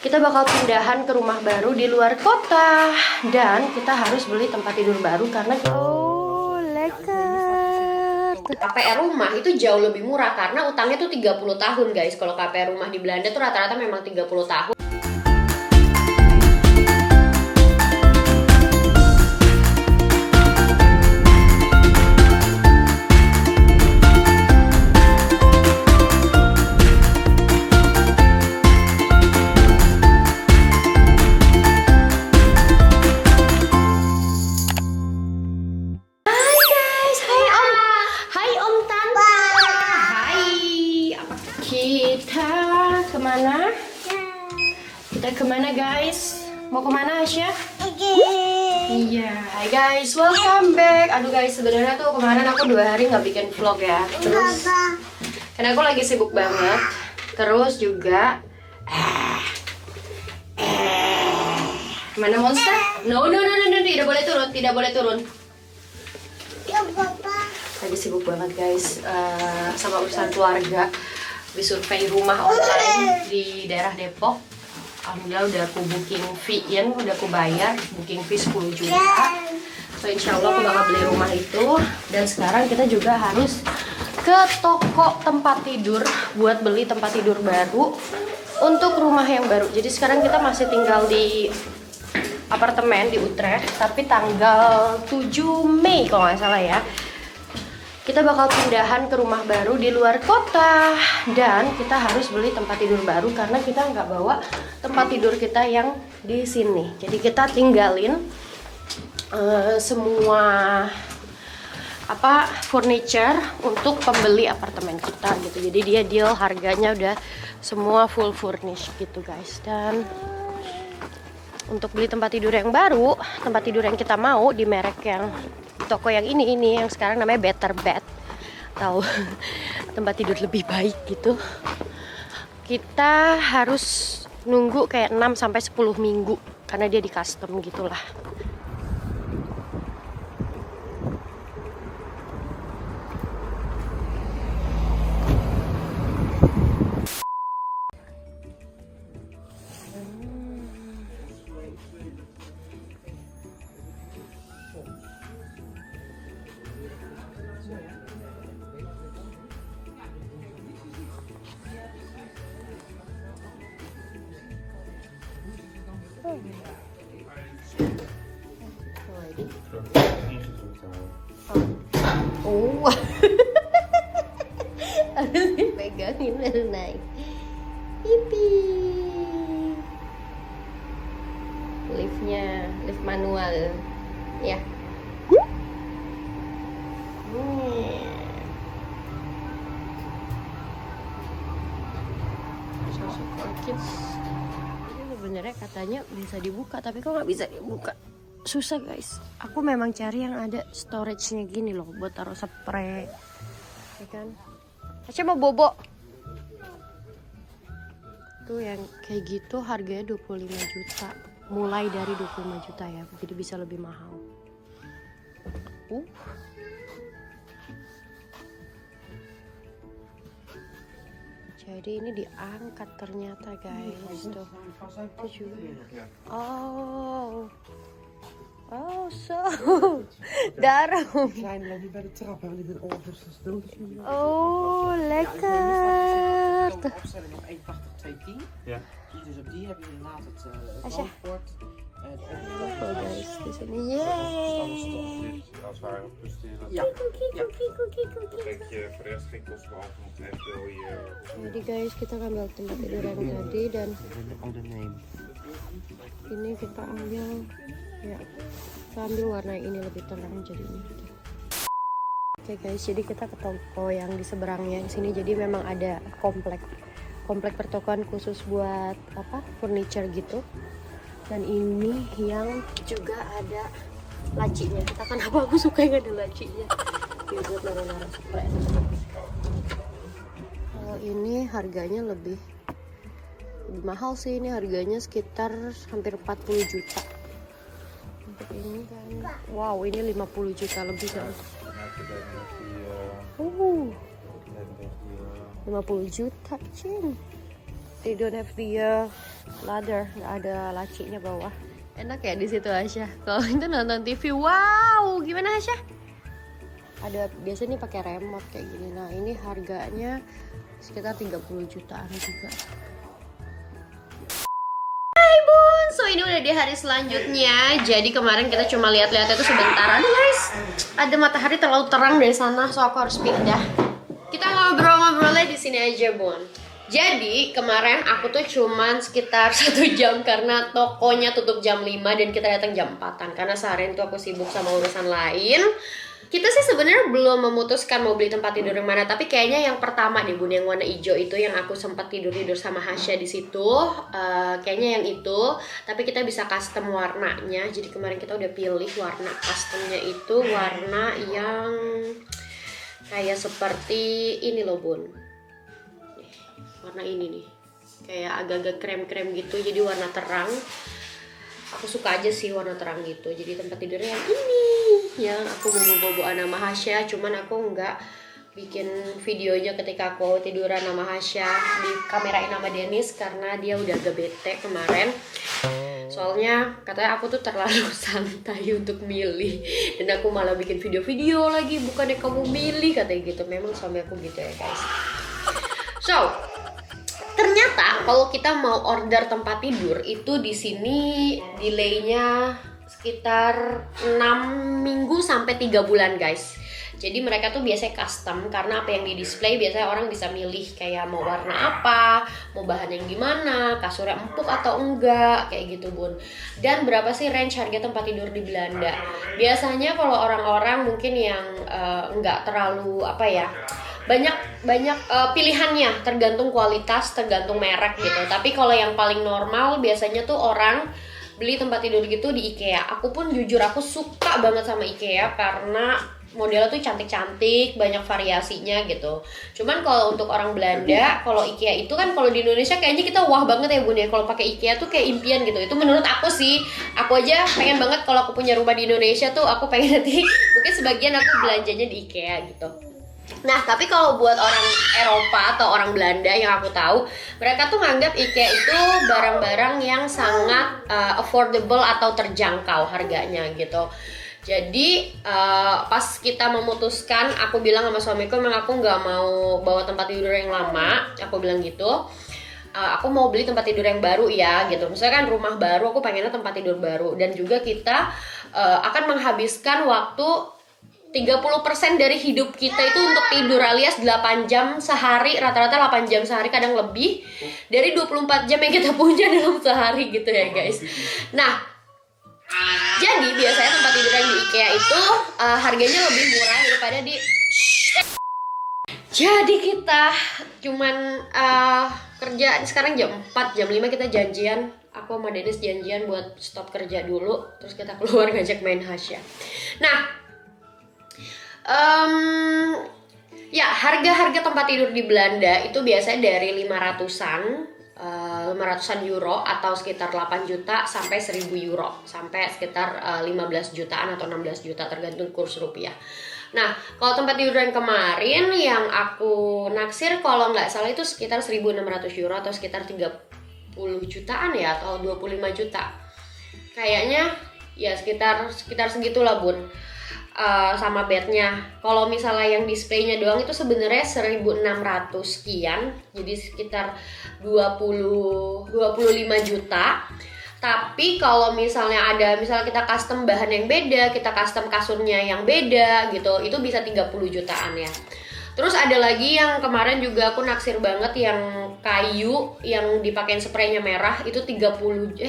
Kita bakal pindahan ke rumah baru di luar kota. Dan kita harus beli tempat tidur baru karena lekker. KPR rumah itu jauh lebih murah karena utangnya tuh 30 tahun guys. Kalau KPR rumah di Belanda tuh rata-rata memang 30 tahun. Kita kemana guys? Mau kemana Asya? Iya. Hai guys, welcome back. Aduh guys, sebenarnya tuh kemarin aku 2 hari nggak bikin vlog ya. Terus karena aku lagi sibuk banget. Terus juga mana monster? No, tidak boleh turun, tidak boleh turun. Ya papa. Lagi sibuk banget guys, sama urusan keluarga. Disurvei rumah online di daerah Depok. Alhamdulillah udah aku booking fee-in, udah aku bayar booking fee 10 juta. So insya Allah aku bakal beli rumah itu. Dan sekarang kita juga harus ke toko tempat tidur buat beli tempat tidur baru untuk rumah yang baru. Jadi sekarang kita masih tinggal di apartemen di Utrecht, tapi tanggal 7 Mei kalau nggak salah ya, kita bakal pindahan ke rumah baru di luar kota. Dan kita harus beli tempat tidur baru karena kita nggak bawa tempat tidur kita yang di sini. Jadi kita tinggalin semua furniture untuk pembeli apartemen kita gitu. Jadi dia deal harganya udah semua full furnish gitu guys. Dan untuk beli tempat tidur yang baru, tempat tidur yang kita mau di merek yang toko yang ini yang sekarang namanya Better Bed, tahu tempat tidur lebih baik gitu. Kita harus nunggu kayak 6 sampai 10 minggu karena dia di custom gitulah. Oh, harus dipegangin baru naik. Hipi. Lift manual, ya. Sosok orchids. Ini sebenarnya katanya bisa dibuka, tapi kok nggak bisa dibuka? Susah guys. Aku memang cari yang ada storage-nya gini loh buat taruh spray, ya kan? Aca mau bobo. Tuh yang kayak gitu harganya 25 juta. Mulai dari 25 juta ya. Jadi bisa lebih mahal. Jadi ini diangkat ternyata guys. Tuh. Itu juga. Oh, zo. Daarom. Klein bij de trap en die wil Oh, lekker. opstelling op 1,80 2,10. Ja. Dus op die heb je inderdaad het Asja. zandbord. Oh guys, di sini. Yeay. Als wij op presteren, Ja. denk je voor de rest geen kosten behalve nog eventueel je... Jadi guys, kita ngambil tempat tidur yang tadi dan ini kita ambil ya. Kita ambil warna yang ini lebih terang jadinya. Oke guys, jadi kita ke toko yang di seberangnya di sini. Jadi memang ada komplek pertokoan khusus buat furniture gitu. Dan ini yang juga ada lacinya. Kita kan aku suka yang ada lacinya. Ini buat naruh-naruh spray. Kalau ini harganya lebih mahal sih, ini harganya sekitar hampir 40 juta. Untuk ini kan, wow ini 50 juta lebih kan. 50 juta, cing. They don't have the ladder, nggak ada lacinya bawah. Enak ya di situ Asya. Kalau itu nonton TV, wow, gimana Asya? Ada biasanya pakai remote kayak gini. Nah ini harganya sekitar 30 jutaan juga. Hai Bun, so ini udah di hari selanjutnya. Jadi kemarin kita cuma lihat-lihat itu sebentar. Aduh guys, ada matahari terlalu terang dari sana, so aku harus pindah. Kita ngobrol-ngobrolnya di sini aja Bun. Jadi kemarin aku tuh cuman sekitar 1 jam karena tokonya tutup jam 5 dan kita datang jam 4-an. Karena seharian tuh aku sibuk sama urusan lain. Kita sih sebenarnya belum memutuskan mau beli tempat tidur yang mana, tapi kayaknya yang pertama deh Bun, yang warna hijau itu yang aku sempat tidur sama Hasya di situ. Kayaknya yang itu, tapi kita bisa custom warnanya. Jadi kemarin kita udah pilih warna customnya itu warna yang kayak seperti ini loh Bun. Nih, warna ini nih, kayak agak-agak krem-krem gitu, jadi warna terang. Aku suka aja sih warna terang gitu. Jadi tempat tidurnya yang ini yang aku mau bobo-boboan sama Hasya. Cuman aku nggak bikin videonya ketika aku tiduran sama Hasya, di kamerain sama Dennis karena dia udah agak bete kemarin. Soalnya katanya aku tuh terlalu santai untuk milih, dan aku malah bikin video-video lagi, bukannya kamu milih katanya gitu. Memang suami aku gitu ya guys. So ternyata kalau kita mau order tempat tidur itu di sini delaynya sekitar 6 minggu sampai 3 bulan guys. Jadi mereka tuh biasanya custom karena apa yang di display biasanya orang bisa milih kayak mau warna apa, mau bahan yang gimana, kasurnya empuk atau enggak, kayak gitu Bun. Dan berapa sih range harga tempat tidur di Belanda? Biasanya kalau orang-orang mungkin yang enggak terlalu apa ya, banyak pilihannya, tergantung kualitas, tergantung merek gitu. Tapi kalau yang paling normal biasanya tuh orang beli tempat tidur gitu di IKEA. Aku pun jujur aku suka banget sama IKEA karena modelnya tuh cantik-cantik, banyak variasinya gitu. Cuman kalau untuk orang Belanda, kalau IKEA itu kan kalau di Indonesia kayaknya kita wah banget ya Bun ya. Kalau pakai IKEA tuh kayak impian gitu. Itu menurut aku sih. Aku aja pengen banget kalau aku punya rumah di Indonesia tuh aku pengen nanti mungkin sebagian aku belanjanya di IKEA gitu. Nah, tapi kalau buat orang Eropa atau orang Belanda yang aku tahu, mereka tuh nganggap IKEA itu barang-barang yang sangat affordable atau terjangkau harganya gitu. Jadi pas kita memutuskan, aku bilang sama suamiku memang aku nggak mau bawa tempat tidur yang lama, aku bilang gitu. Aku mau beli tempat tidur yang baru ya gitu. Misalkan rumah baru, aku pengennya tempat tidur baru. Dan juga kita akan menghabiskan waktu 30% dari hidup kita itu untuk tidur, alias 8 jam sehari, rata-rata 8 jam sehari, kadang lebih dari 24 jam yang kita punya dalam sehari gitu ya guys. Nah, jadi biasanya tempat tidur yang di IKEA itu harganya lebih murah daripada di... Jadi kita cuman kerja sekarang jam 4, jam 5 kita janjian. Aku sama Dennis janjian buat stop kerja dulu, terus kita keluar ngajak main Hasya. Nah, ya harga-harga tempat tidur di Belanda itu biasanya dari 500-an euro atau sekitar 8 juta sampai 1000 euro, sampai sekitar 15 jutaan atau 16 juta tergantung kurs rupiah. Nah, kalau tempat tidur yang kemarin yang aku naksir kalau nggak salah itu sekitar 1.600 euro atau sekitar 30 jutaan ya, atau 25 juta. Kayaknya ya sekitar segitulah Bun. Sama bednya. Kalau misalnya yang displaynya doang itu sebenarnya 1.600 sekian, jadi sekitar 25 juta. Tapi kalau misalnya kita custom bahan yang beda, kita custom kasurnya yang beda gitu, itu bisa 30 jutaan ya. Terus ada lagi yang kemarin juga aku naksir banget, yang kayu yang dipakein spraynya merah itu 50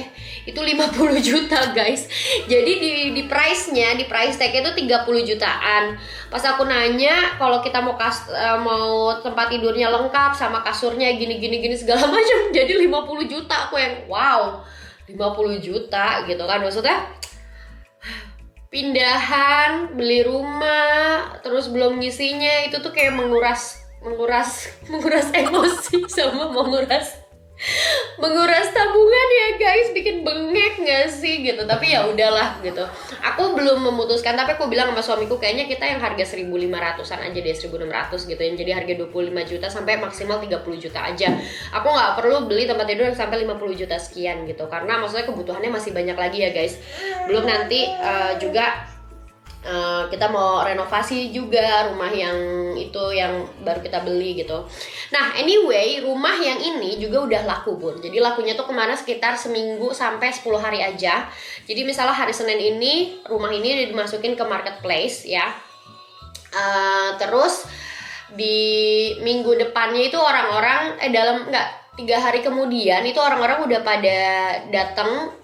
juta guys. Jadi di price-nya, di price tag itu 30 jutaan. Pas aku nanya kalau kita mau tempat tidurnya lengkap sama kasurnya gini segala macam jadi 50 juta. Aku yang wow, 50 juta gitu kan, maksudnya pindahan, beli rumah, terus belum ngisinya, itu tuh kayak menguras emosi sama menguras tabungan ya guys, bikin bengek nggak sih gitu. Tapi ya udahlah gitu. Aku belum memutuskan, tapi aku bilang sama suamiku kayaknya kita yang harga 1.500-an aja deh, 1.600 gitu. Yang jadi harga 25 juta sampai maksimal 30 juta aja. Aku nggak perlu beli tempat tidur yang sampai 50 juta sekian gitu. Karena maksudnya kebutuhannya masih banyak lagi ya guys. Belum nanti juga kita mau renovasi juga rumah yang itu yang baru kita beli gitu. Nah anyway, rumah yang ini juga udah laku bun. Jadi lakunya tuh kemana sekitar seminggu sampai 10 hari aja. Jadi misalnya hari Senin ini rumah ini dimasukin ke marketplace ya. Terus di minggu depannya itu orang-orang dalam 3 hari kemudian itu orang-orang udah pada datang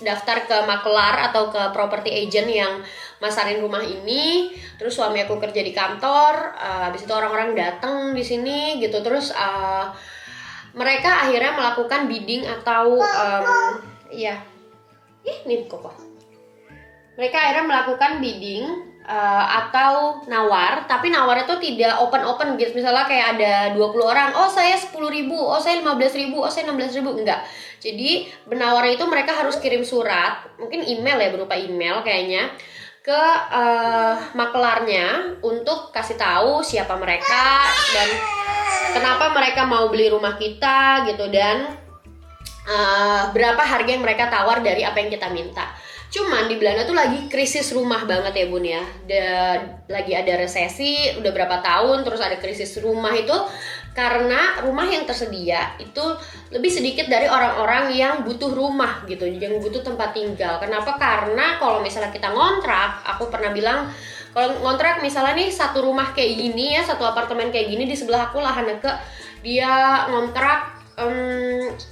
daftar ke makelar atau ke property agent yang masarin rumah ini. Terus suami aku kerja di kantor, habis itu orang-orang datang di sini gitu. Terus mereka akhirnya melakukan bidding atau nih kok. Mereka akhirnya melakukan bidding atau nawar, tapi nawar itu tidak open gitu. Misalnya kayak ada 20 orang, oh saya 10.000, oh saya 15.000, oh saya 16.000, enggak. Jadi penawar itu mereka harus kirim surat, mungkin email ya, berupa email kayaknya, ke makelarnya untuk kasih tahu siapa mereka dan kenapa mereka mau beli rumah kita gitu, dan berapa harga yang mereka tawar dari apa yang kita minta. Cuman di Belanda tuh lagi krisis rumah banget ya bun ya. Lagi ada resesi udah berapa tahun, terus ada krisis rumah itu karena rumah yang tersedia itu lebih sedikit dari orang-orang yang butuh rumah gitu, yang butuh tempat tinggal. Kenapa? Karena kalau misalnya kita ngontrak, aku pernah bilang kalau ngontrak misalnya nih satu rumah kayak gini ya, satu apartemen kayak gini, di sebelah aku lahan ke dia ngontrak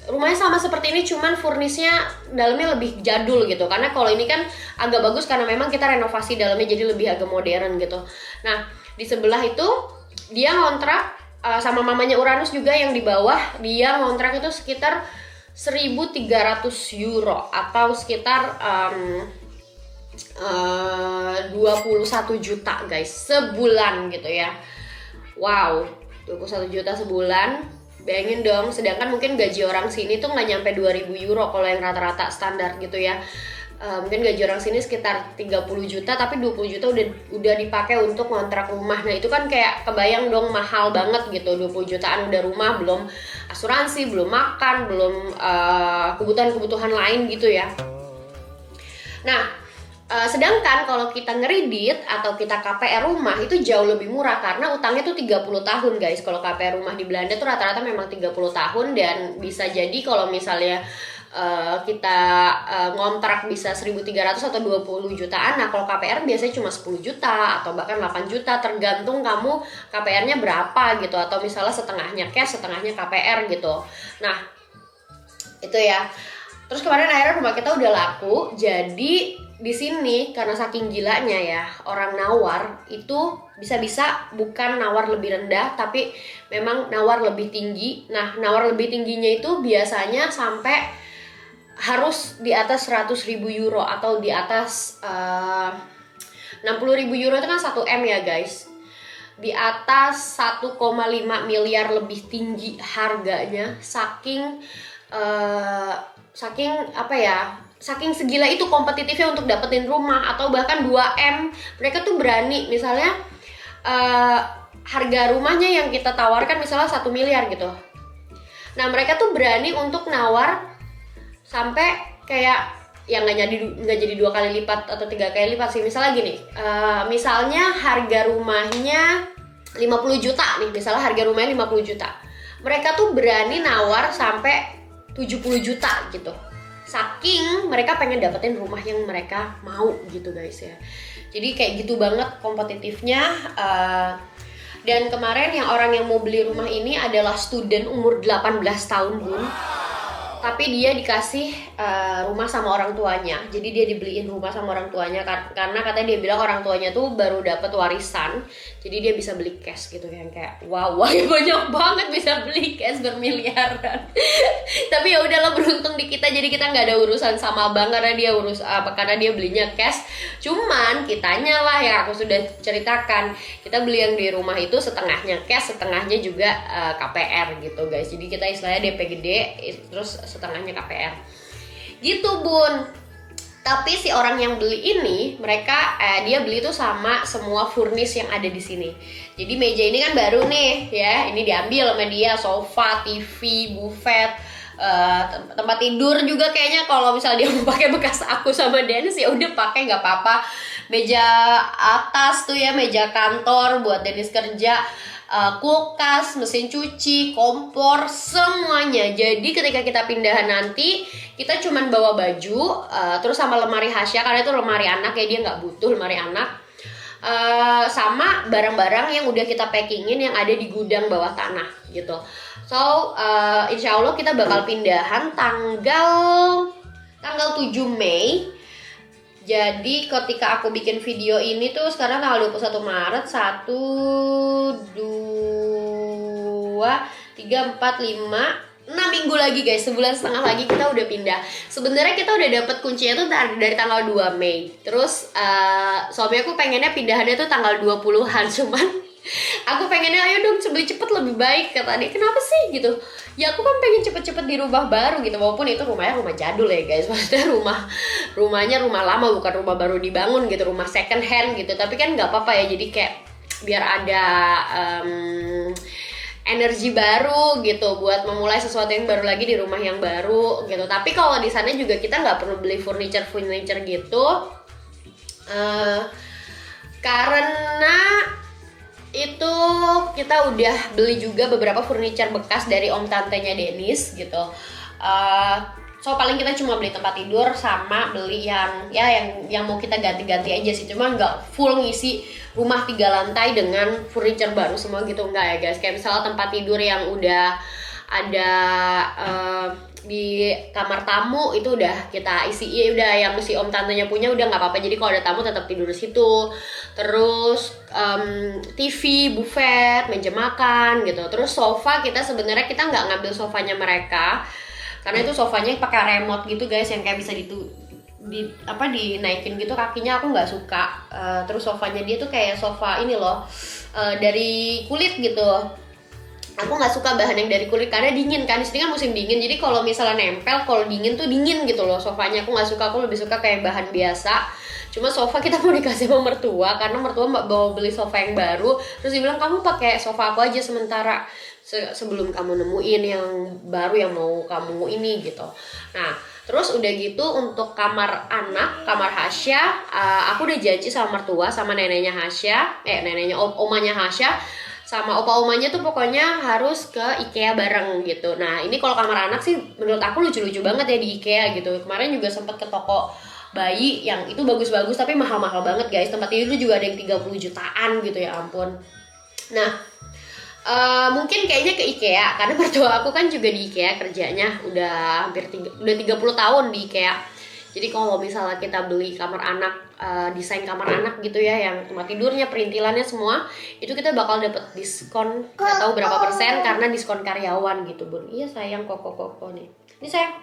rumahnya sama seperti ini, cuman furnisnya dalamnya lebih jadul gitu. Karena kalau ini kan agak bagus karena memang kita renovasi dalamnya jadi lebih agak modern gitu. Nah di sebelah itu dia ngontrak sama mamanya Uranus juga yang di bawah, dia ngontrak itu sekitar 1.300 euro atau sekitar 21 juta guys sebulan gitu ya. Wow, 21 juta sebulan. Bayangin dong, sedangkan mungkin gaji orang sini tuh nggak nyampe 2.000 euro kalau yang rata-rata standar gitu ya. Mungkin gaji orang sini sekitar 30 juta, tapi 20 juta udah dipakai untuk ngontrak rumah. Nah itu kan kayak kebayang dong mahal banget gitu, 20 jutaan udah rumah, belum asuransi, belum makan, belum kebutuhan-kebutuhan lain gitu ya. Nah sedangkan kalau kita ngeridit atau kita KPR rumah itu jauh lebih murah karena utangnya tuh 30 tahun guys. Kalau KPR rumah di Belanda tuh rata-rata memang 30 tahun, dan bisa jadi kalau misalnya kita ngontrak bisa 1.300 atau 20 jutaan. Nah kalau KPR biasanya cuma 10 juta atau bahkan 8 juta, tergantung kamu KPR-nya berapa gitu, atau misalnya setengahnya cash, setengahnya KPR gitu. Nah itu ya. Terus kemarin akhirnya rumah kita udah laku. Jadi di sini karena saking gilanya ya orang nawar itu bisa-bisa bukan nawar lebih rendah, tapi memang nawar lebih tinggi. Nah nawar lebih tingginya itu biasanya sampai harus di atas 100.000 euro atau di atas 60.000 euro itu kan 1 M ya guys. Di atas 1,5 miliar lebih tinggi harganya, saking saking segila itu kompetitifnya untuk dapetin rumah. Atau bahkan 2M mereka tuh berani, misalnya harga rumahnya yang kita tawarkan misalnya 1 miliar gitu. Nah mereka tuh berani untuk nawar sampai kayak yang nggak jadi 2 kali lipat atau 3 kali lipat sih. Misalnya gini, misalnya harga rumahnya 50 juta nih, misalnya harga rumahnya 50 juta, mereka tuh berani nawar sampai 70 juta gitu. Saking mereka pengen dapetin rumah yang mereka mau gitu guys ya. Jadi kayak gitu banget kompetitifnya. Dan kemarin yang orang yang mau beli rumah ini adalah student umur 18 tahun bun. Tapi dia dikasih rumah sama orang tuanya. Jadi dia dibeliin rumah sama orang tuanya karena katanya dia bilang orang tuanya tuh baru dapet warisan. Jadi dia bisa beli cash gitu kan, kayak wow banyak banget bisa beli cash bermiliaran. Tapi ya udahlah, beruntung di kita, jadi kita nggak ada urusan sama bank karena dia belinya cash. Cuman kitanya lah yang aku sudah ceritakan, kita beli yang di rumah itu setengahnya cash, setengahnya juga KPR gitu guys. Jadi kita istilahnya DP gede terus setengahnya KPR. Gitu bun. Tapi si orang yang beli ini, dia beli tuh sama semua furnis yang ada di sini. Jadi meja ini kan baru nih ya, ini diambil sama dia, sofa, TV, buffet, tempat tidur juga kayaknya kalau misalnya dia mau pakai bekas aku sama Dennis ya udah pakai nggak apa-apa. Meja atas tuh ya, meja kantor buat Dennis kerja. Kulkas, mesin cuci, kompor, semuanya. Jadi ketika kita pindahan nanti, kita cuman bawa baju, terus sama lemari Hasya, karena itu lemari anak ya, dia nggak butuh lemari anak, sama barang-barang yang udah kita packingin yang ada di gudang bawah tanah gitu. So insya Allah kita bakal pindahan tanggal 7 Mei. Jadi ketika aku bikin video ini tuh sekarang tanggal 21 Maret 1, 2, 3, 4, 5, 6 minggu lagi guys, sebulan setengah lagi kita udah pindah. Sebenarnya kita udah dapet kuncinya tuh dari tanggal 2 Mei. Terus suami aku pengennya pindahannya tuh tanggal 20-an, cuman aku pengennya ayo dong cepet lebih baik, kata dia. Kenapa sih gitu? Ya aku kan pengen cepet-cepet di rumah baru gitu, walaupun itu rumahnya rumah jadul ya guys. Maksudnya rumahnya rumah lama, bukan rumah baru dibangun gitu, rumah second hand gitu. Tapi kan nggak apa-apa ya, jadi kayak biar ada energi baru gitu buat memulai sesuatu yang baru lagi di rumah yang baru gitu. Tapi kalau di sana juga kita nggak perlu beli furniture gitu, karena itu kita udah beli juga beberapa furniture bekas dari om tantenya Dennis gitu. So paling kita cuma beli tempat tidur sama beli yang mau kita ganti-ganti aja sih, cuma nggak full ngisi rumah 3 lantai dengan furniture baru semua gitu, enggak ya guys. Kayak misalnya tempat tidur yang udah ada di kamar tamu itu udah kita isi, ya udah yang si om tantenya punya udah nggak apa-apa, jadi kalau ada tamu tetap tidur di situ. Terus TV, buffet, meja makan gitu. Terus sofa kita sebenarnya kita nggak ngambil sofanya mereka karena itu sofanya pakai remote gitu guys, yang kayak bisa dinaikin gitu kakinya, aku nggak suka. Terus sofanya dia tuh kayak sofa ini loh, dari kulit gitu. Aku nggak suka bahan yang dari kulit karena dingin kan, di sini kan musim dingin, jadi kalau misalnya nempel, kalau dingin tuh dingin gitu loh sofanya. Aku nggak suka, aku lebih suka kayak bahan biasa. Cuma sofa kita mau dikasih sama mertua karena mertua bawa beli sofa yang baru, terus dia bilang kamu pakai sofa aku aja sementara sebelum kamu nemuin yang baru yang mau kamu ini gitu. Nah terus udah gitu untuk kamar anak, kamar Hasya, aku udah janji sama mertua sama neneknya Hasya, omanya Hasya sama opa-omanya tuh pokoknya harus ke IKEA bareng gitu. Nah ini kalau kamar anak sih menurut aku lucu-lucu banget ya di IKEA gitu. Kemarin juga sempat ke toko bayi yang itu bagus-bagus tapi mahal-mahal banget guys. Tempat tidur juga ada yang 30 jutaan gitu, ya ampun. Nah mungkin kayaknya ke IKEA karena mertua aku kan juga di IKEA kerjanya udah hampir 30 tahun di IKEA. Jadi kalau misalnya kita beli kamar anak, desain kamar anak gitu ya, yang tempat tidurnya, perintilannya semua, itu kita bakal dapet diskon nggak tahu berapa persen karena diskon karyawan gitu bun. Iya sayang, koko nih. Ini sayang.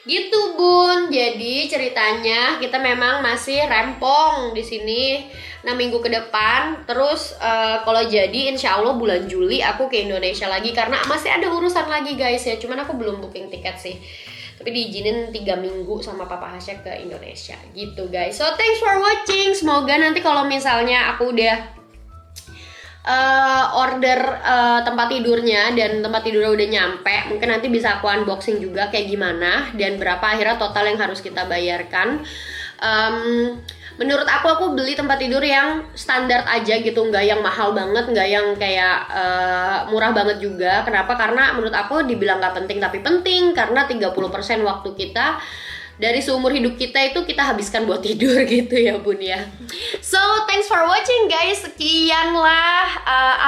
Gitu bun. Jadi ceritanya kita memang masih rempong di sini 6 minggu ke depan. Terus kalau jadi insya Allah bulan Juli aku ke Indonesia lagi karena masih ada urusan lagi guys ya. Cuman aku belum booking tiket sih. Tapi diizinin 3 minggu sama Papa Hasya ke Indonesia gitu guys. So thanks for watching. Semoga nanti kalau misalnya aku udah order tempat tidurnya dan tempat tidurnya udah nyampe, mungkin nanti bisa aku unboxing juga kayak gimana dan berapa akhirnya total yang harus kita bayarkan. Menurut aku beli tempat tidur yang standar aja gitu, nggak yang mahal banget, nggak yang kayak murah banget juga. Kenapa? Karena menurut aku dibilang nggak penting tapi penting, karena 30% waktu kita dari seumur hidup kita itu kita habiskan buat tidur gitu ya bun ya. So thanks for watching guys. Sekianlah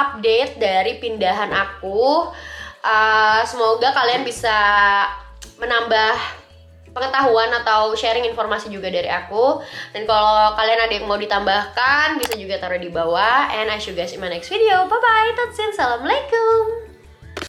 update dari pindahan aku. Semoga kalian bisa menambah pengetahuan atau sharing informasi juga dari aku. Dan kalau kalian ada yang mau ditambahkan bisa juga taruh di bawah. And I see you guys in my next video. Bye bye. That's it. Assalamualaikum.